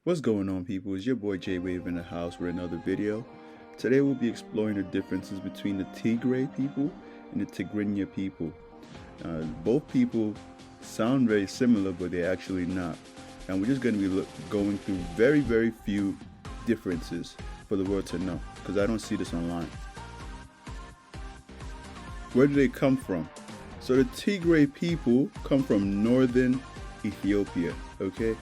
What's going on, people? It's your boy J-Wave in the house with another video. Today we'll be exploring the differences between the Tigray people and the Tigrinya people. Both people sound very similar, but they're actually not. And we're just going to be going through very few differences for the world to know, because I don't see this online. Where do they come from? So the Tigray people come from northern Ethiopia, okay?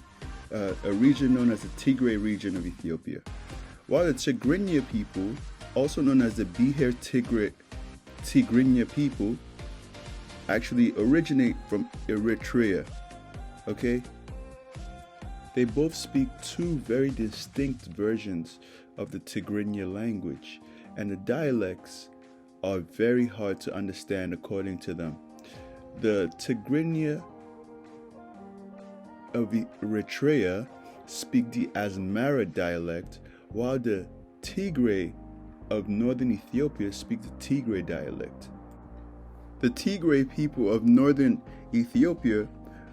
A region known as the Tigray region of Ethiopia. While the Tigrinya people, also known as the Tigrinya people, actually originate from Eritrea, okay? They both speak two very distinct versions of the Tigrinya language, and the dialects are very hard to understand according to them. The Tigrinya of Eritrea speak the Asmara dialect, while the Tigray of northern Ethiopia speak the Tigray dialect. The Tigray people of northern Ethiopia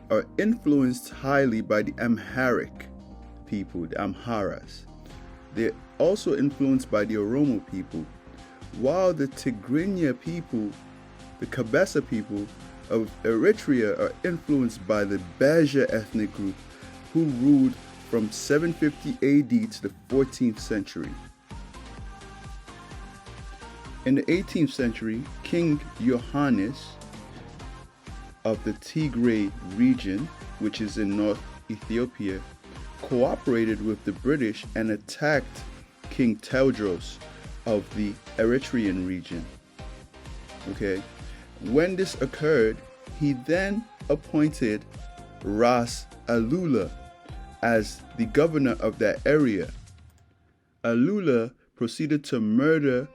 are influenced highly by the Amharic people, the Amharas. They're also influenced by the Oromo people, while the Tigrinya people, the Kabesa people of Eritrea, are influenced by the Baja ethnic group who ruled from 750 AD to the 14th century. In the 18th century, King Johannes of the Tigray region, which is in North Ethiopia, cooperated with the British and attacked King Tewodros of the Eritrean region. Okay. When this occurred, he then appointed Ras Alula as the governor of that area. Alula proceeded to murder,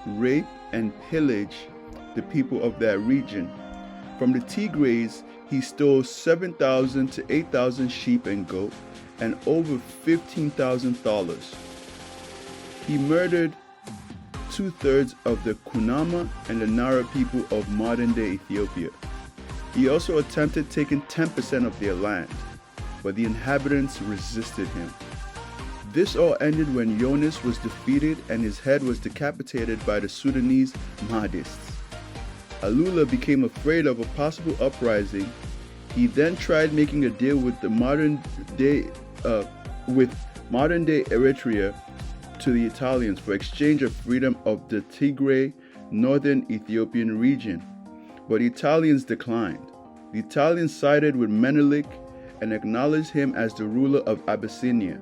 rape, and pillage the people of that region. From the Tigrays, he stole 7,000 to 8,000 sheep and goat and over $15,000. He murdered 2/3 of the Kunama and the Nara people of modern-day Ethiopia. He also attempted taking 10% of their land, but the inhabitants resisted him. This all ended when Jonas was defeated and his head was decapitated by the Sudanese Mahdists. Alula became afraid of a possible uprising. He then tried making a deal with the modern-day Eritrea to the Italians for exchange of freedom of the Tigray northern Ethiopian region, but the Italians declined. The Italians sided with Menelik and acknowledged him as the ruler of Abyssinia.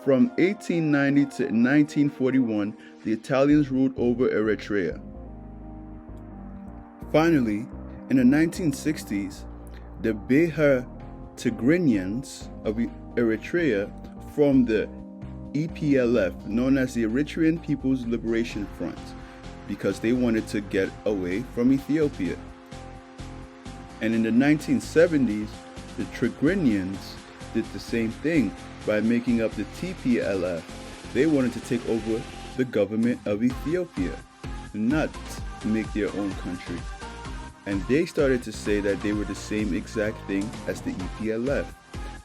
From 1890 to 1941, the Italians ruled over Eritrea. Finally, in the 1960s, the Behar Tigrinyans of Eritrea formed the EPLF, known as the Eritrean People's Liberation Front, because they wanted to get away from Ethiopia. And in the 1970s, the Tigrinyans did the same thing by making up the TPLF. They wanted to take over the government of Ethiopia, not make their own country. And they started to say that they were the same exact thing as the EPLF.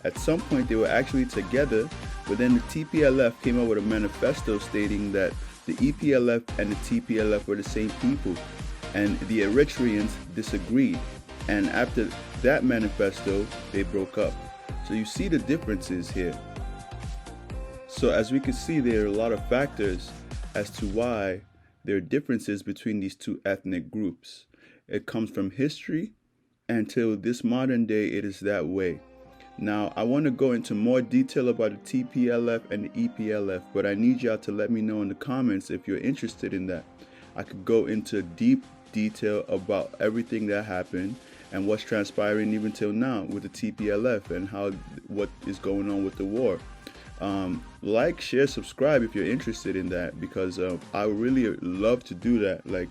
At some point, they were actually together, but then the TPLF came out with a manifesto stating that the EPLF and the TPLF were the same people, and the Eritreans disagreed. And after that manifesto, they broke up. So you see the differences here. So as we can see, there are a lot of factors as to why there are differences between these two ethnic groups. It comes from history, and till this modern day, it is that way. Now, I want to go into more detail about the TPLF and the EPLF, but I need y'all to let me know in the comments if you're interested in that. I could go into deep detail about everything that happened and what's transpiring even till now with the TPLF and what is going on with the war. Like, share, subscribe if you're interested in that, because I really love to do that. Like,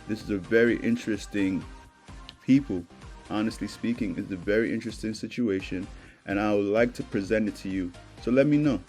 this is a very interesting people. Honestly speaking, it's a very interesting situation, and I would like to present it to you. So let me know.